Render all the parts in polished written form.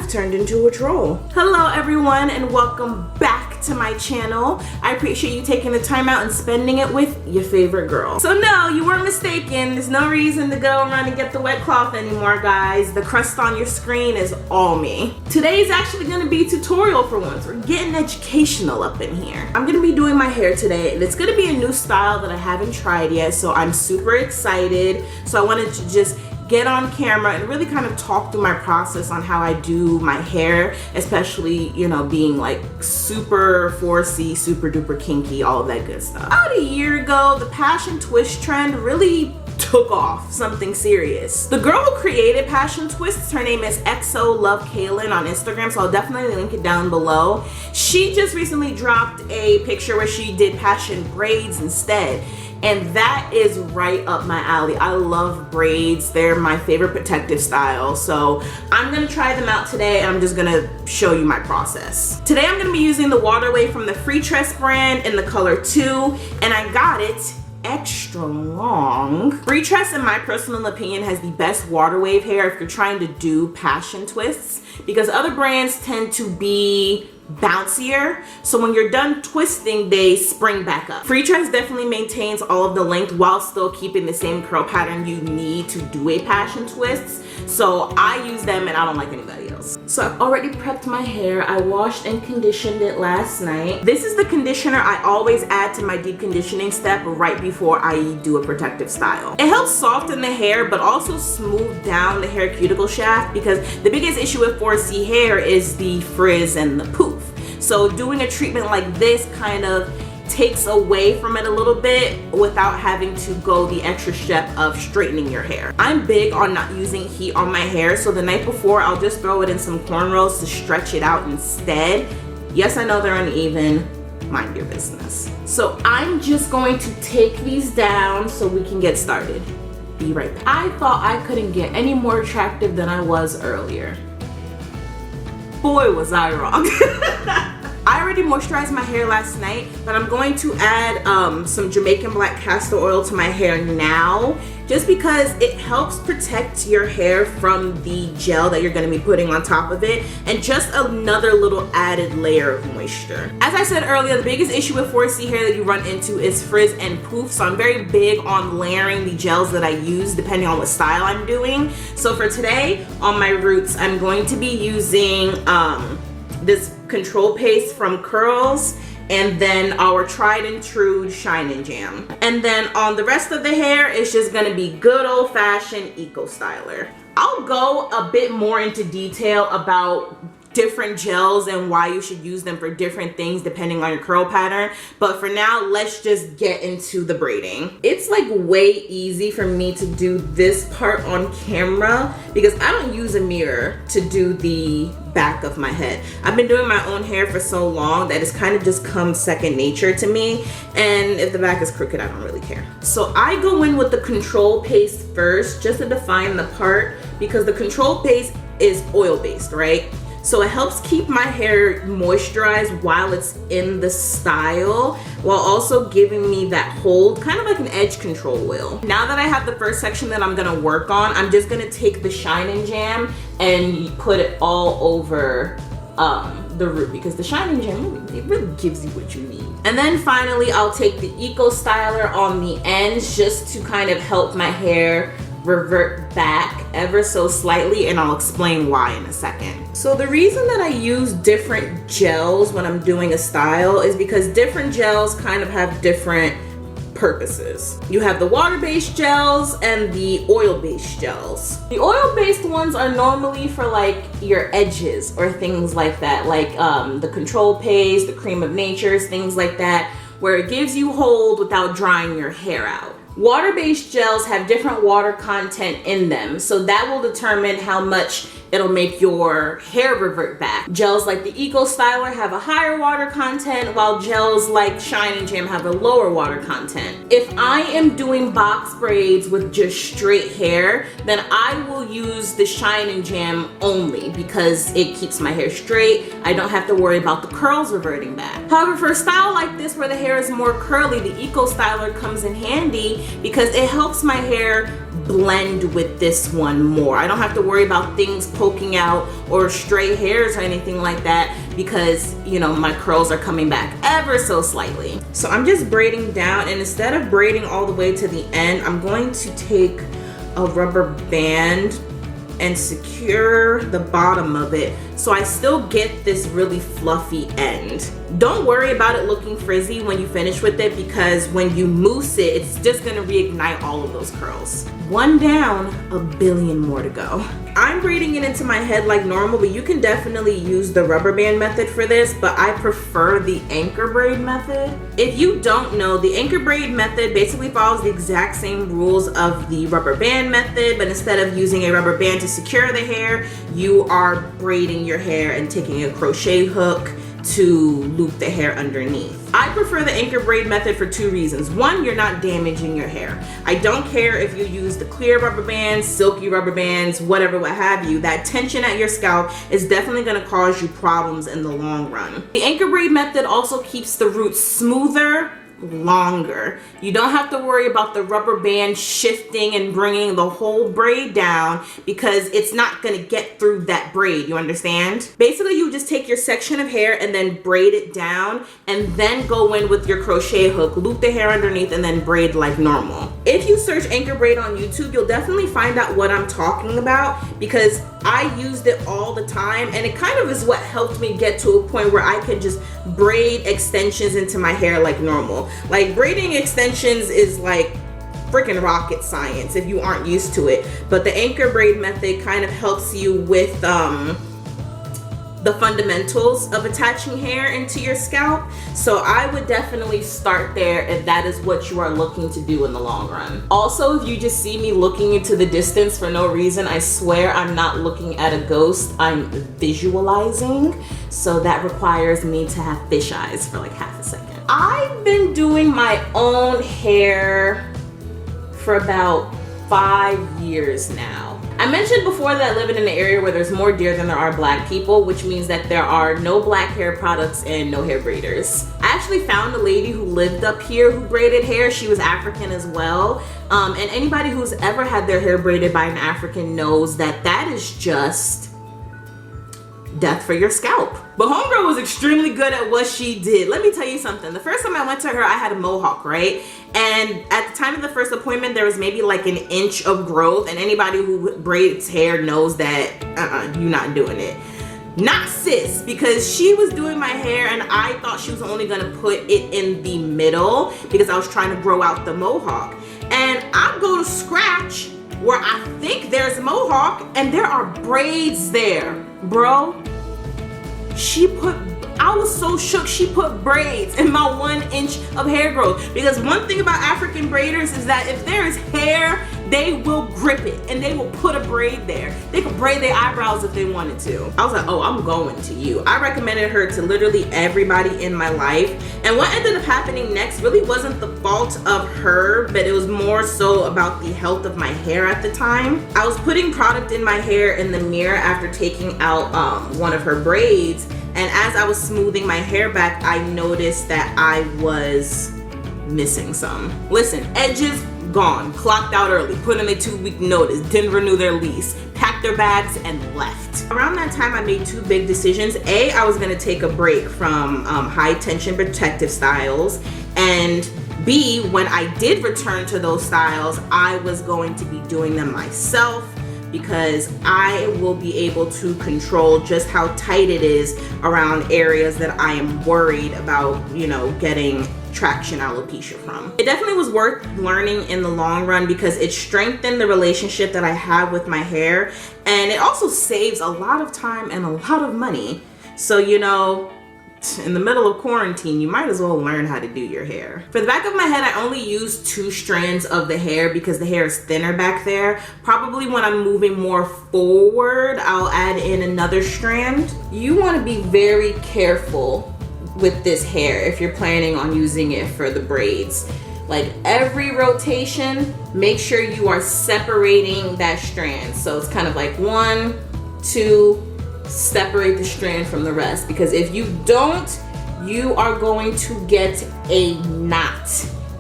I've turned into a troll. Hello everyone and welcome back to my channel. I appreciate you taking the time out and spending it with your favorite girl. So no, you weren't mistaken. There's no reason to go around and get the wet cloth anymore, guys. The crust on your screen is all me. Today's actually gonna be a tutorial for once. We're getting educational up in here. I'm gonna be doing my hair today and it's gonna be a new style that I haven't tried yet, so I'm super excited. So I wanted to just get on camera and really kind of talk through my process on how I do my hair, especially, you know, being like super 4C, super duper kinky, all of that good stuff. About a year ago, the PassionTwists trend really took off, something serious. The girl who created PassionTwists, her name is XO Love Kaylin on Instagram, so I'll definitely link it down below. She just recently dropped a picture where she did passion braids instead. And that is right up my alley. I love braids. They're my favorite protective style. So I'm gonna try them out today and I'm just gonna show you my process. Today I'm gonna be using the water wave from the Free Tress brand in the color 2, and I got it extra long. Free Tress, in my personal opinion, has the best water wave hair if you're trying to do passion twists, because other brands tend to be bouncier, so when you're done twisting they spring back up. Free Tress definitely maintains all of the length while still keeping the same curl pattern you need to do a passion twist, so I use them and I don't like anybody else. So I've already prepped my hair. I washed and conditioned it last night. This is the conditioner I always add to my deep conditioning step right before I do a protective style. It helps soften the hair but also smooth down the hair cuticle shaft, because the biggest issue with 4C hair is the frizz and the poof. So doing a treatment like this kind of takes away from it a little bit without having to go the extra step of straightening your hair. I'm big on not using heat on my hair, so the night before I'll just throw it in some cornrows to stretch it out instead. Yes, I know they're uneven, mind your business. So I'm just going to take these down so we can get started. Be right back. I thought I couldn't get any more attractive than I was earlier. Boy, was I wrong. I already moisturized my hair last night, but I'm going to add some Jamaican black castor oil to my hair now, just because it helps protect your hair from the gel that you're going to be putting on top of it, and just another little added layer of moisture. As I said earlier, the biggest issue with 4C hair that you run into is frizz and poof, so I'm very big on layering the gels that I use depending on what style I'm doing. So for today, on my roots, I'm going to be using this control paste from Curls, and then our tried and true Shine and Jam. And then on the rest of the hair, it's just gonna be good old-fashioned Eco Styler. I'll go a bit more into detail about different gels and why you should use them for different things depending on your curl pattern, but for now let's just get into the braiding. It's like way easy for me to do this part on camera because I don't use a mirror to do the back of my head. I've been doing my own hair for so long that it's kind of just come second nature to me, and if the back is crooked I don't really care. So I go in with the control paste first just to define the part, because the control paste is oil based, right? So it helps keep my hair moisturized while it's in the style, while also giving me that hold, kind of like an edge control wheel. Now that I have the first section that I'm gonna work on, I'm just gonna take the Shine and Jam and put it all over the root, because the Shine and Jam, it really gives you what you need. And then finally, I'll take the Eco Styler on the ends just to kind of help my hair revert back ever so slightly, and I'll explain why in a second. So the reason that I use different gels when I'm doing a style is because different gels kind of have different purposes. You have the water-based gels and the oil-based gels. The oil-based ones are normally for like your edges or things like that, like the control paste, the cream of natures, things like that, where it gives you hold without drying your hair out. Water-based gels have different water content in them, so that will determine how much it'll make your hair revert back. Gels like the Eco Styler have a higher water content, while gels like Shine and Jam have a lower water content. If I am doing box braids with just straight hair, then I will use the Shine and Jam only because it keeps my hair straight. I don't have to worry about the curls reverting back. However, for a style like this where the hair is more curly, the Eco Styler comes in handy because it helps my hair blend with this one more. I don't have to worry about things poking out or stray hairs or anything like that because, you know, my curls are coming back ever so slightly. So I'm just braiding down, and instead of braiding all the way to the end, I'm going to take a rubber band and secure the bottom of it so I still get this really fluffy end. Don't worry about it looking frizzy when you finish with it, because when you mousse it, it's just gonna reignite all of those curls. One down, a billion more to go. I'm braiding it into my head like normal, but you can definitely use the rubber band method for this, but I prefer the anchor braid method. If you don't know, the anchor braid method basically follows the exact same rules of the rubber band method, but instead of using a rubber band to secure the hair, you are braiding your hair and taking a crochet hook to loop the hair underneath. I prefer the anchor braid method for two reasons. One, you're not damaging your hair. I don't care if you use the clear rubber bands, silky rubber bands, whatever, what have you. That tension at your scalp is definitely gonna cause you problems in the long run. The anchor braid method also keeps the roots smoother, longer. You don't have to worry about the rubber band shifting and bringing the whole braid down because it's not gonna get through that braid, you understand? Basically, you just take your section of hair and then braid it down and then go in with your crochet hook, loop the hair underneath, and then braid like normal. If you search anchor braid on YouTube, you'll definitely find out what I'm talking about because I used it all the time, and it kind of is what helped me get to a point where I could just braid extensions into my hair like normal. Like, braiding extensions is like freaking rocket science if you aren't used to it, but the anchor braid method kind of helps you with the fundamentals of attaching hair into your scalp. So I would definitely start there if that is what you are looking to do in the long run. Also, if you just see me looking into the distance for no reason, I swear I'm not looking at a ghost, I'm visualizing. So that requires me to have fish eyes for like half a second. I've been doing my own hair for about 5 years now. I mentioned before that I live in an area where there's more deer than there are black people, which means that there are no black hair products and no hair braiders. I actually found a lady who lived up here who braided hair. She was African as well. And anybody who's ever had their hair braided by an African knows that that is just death for your scalp. But homegirl was extremely good at what she did. Let me tell you something. The first time I went to her, I had a mohawk, right? And at the time of the first appointment, there was maybe like an inch of growth, and anybody who braids hair knows that you're not doing it. Not sis, because she was doing my hair and I thought she was only gonna put it in the middle because I was trying to grow out the mohawk. And I go to scratch where I think there's a mohawk and there are braids there, bro. I was so shook, she put braids in my 1 inch of hair growth. Because one thing about African braiders is that if there is hair, they will grip it and they will put a braid there. They could braid their eyebrows if they wanted to. I was like, oh, I'm going to you. I recommended her to literally everybody in my life. And what ended up happening next really wasn't the fault of her, but it was more so about the health of my hair at the time. I was putting product in my hair in the mirror after taking out one of her braids. And as I was smoothing my hair back, I noticed that I was missing some. Listen, edges gone, clocked out early, put in a 2-week notice, didn't renew their lease, packed their bags and left. Around that time, I made 2 big decisions. A, I was gonna take a break from high tension protective styles, and B, when I did return to those styles, I was going to be doing them myself because I will be able to control just how tight it is around areas that I am worried about, you know, getting traction alopecia from. It definitely was worth learning in the long run because it strengthened the relationship that I have with my hair, and it also saves a lot of time and a lot of money. So, you know, in the middle of quarantine, you might as well learn how to do your hair. For the back of my head, I only use 2 strands of the hair because the hair is thinner back there. Probably when I'm moving more forward, I'll add in another strand. You want to be very careful with this hair if you're planning on using it for the braids. Like, every rotation, make sure you are separating that strand. So it's kind of like 1, 2, separate the strand from the rest, because if you don't, you are going to get a knot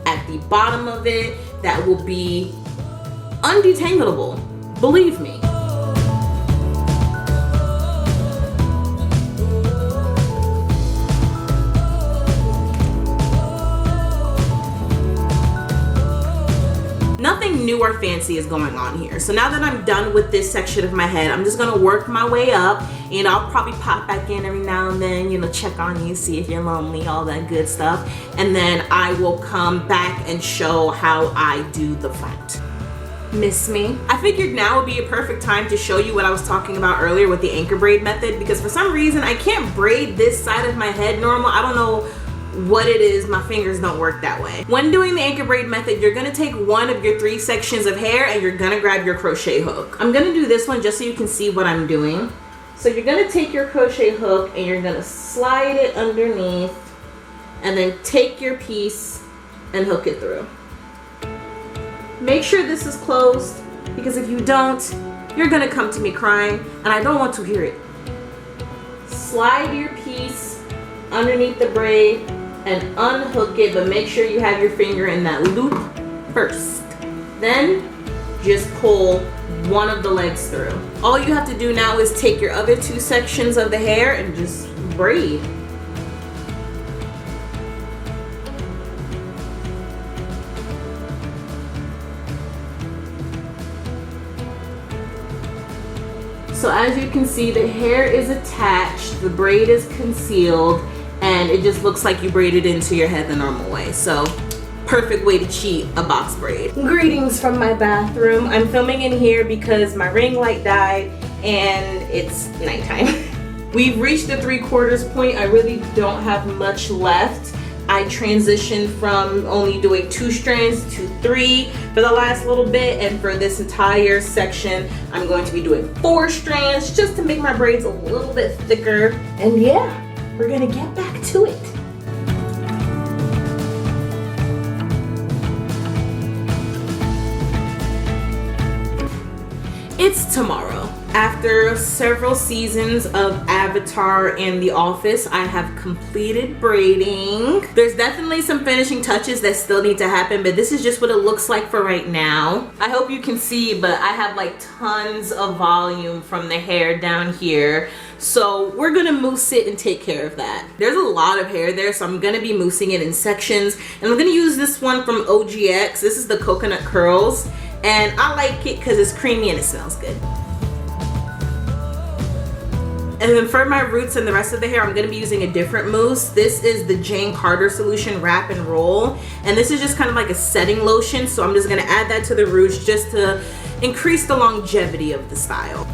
at the bottom of it that will be undetangleable, believe me. Nothing new or fancy is going on here. So now that I'm done with this section of my head, I'm just gonna work my way up. You know, I'll probably pop back in every now and then, you know, check on you, see if you're lonely, all that good stuff. And then I will come back and show how I do the front. Miss me? I figured now would be a perfect time to show you what I was talking about earlier with the anchor braid method, because for some reason I can't braid this side of my head normal. I don't know what it is, my fingers don't work that way. When doing the anchor braid method, you're gonna take one of your 3 sections of hair and you're gonna grab your crochet hook. I'm gonna do this one just so you can see what I'm doing. So you're gonna take your crochet hook and you're gonna slide it underneath and then take your piece and hook it through. Make sure this is closed, because if you don't, you're gonna come to me crying and I don't want to hear it. Slide your piece underneath the braid and unhook it, but make sure you have your finger in that loop first. Then just pull one of the legs through. All you have to do now is take your other 2 sections of the hair and just braid. So as you can see, the hair is attached, the braid is concealed, and it just looks like you braided into your head the normal way. So perfect way to cheat a box braid. Greetings from my bathroom. I'm filming in here because my ring light died and it's nighttime. We've reached the 3/4 point. I really don't have much left. I transitioned from only doing 2 strands to 3 for the last little bit, and for this entire section I'm going to be doing 4 strands just to make my braids a little bit thicker. And yeah, we're gonna get back to it. It's tomorrow. After several seasons of Avatar and The Office, I have completed braiding. There's definitely some finishing touches that still need to happen, but this is just what it looks like for right now. I hope you can see, but I have like tons of volume from the hair down here. So we're gonna mousse it and take care of that. There's a lot of hair there, so I'm gonna be moussing it in sections. And I'm gonna use this one from OGX. This is the coconut curls. And I like it because it's creamy and it smells good. And then for my roots and the rest of the hair, I'm gonna be using a different mousse. This is the Jane Carter Solution Wrap and Roll. And this is just kind of like a setting lotion. So I'm just gonna add that to the roots just to increase the longevity of the style.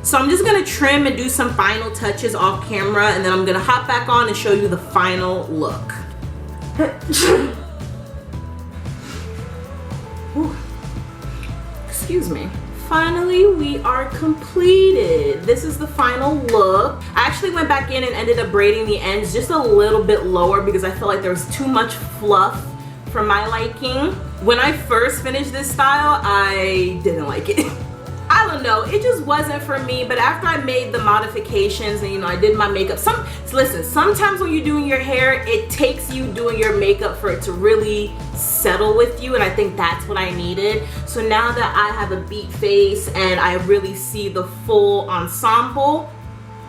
So I'm just gonna trim and do some final touches off camera, and then I'm gonna hop back on and show you the final look. Excuse me. Finally, we are completed. This is the final look. I actually went back in and ended up braiding the ends just a little bit lower because I felt like there was too much fluff for my liking. When I first finished this style, I didn't like it. I don't know, it just wasn't for me, but after I made the modifications and, you know, I did my makeup, listen, sometimes when you're doing your hair, it takes you doing your makeup for it to really settle with you, and I think that's what I needed. So now that I have a beat face and I really see the full ensemble,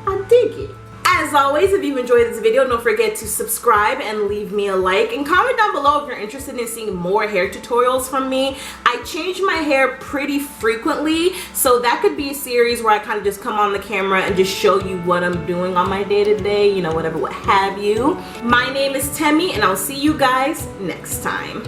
I dig it. As always, if you enjoyed this video, don't forget to subscribe and leave me a like, and comment down below if you're interested in seeing more hair tutorials from me. I change my hair pretty frequently, so that could be a series where I kind of just come on the camera and just show you what I'm doing on my day-to-day, you know, whatever, what have you. My name is Temi, and I'll see you guys next time.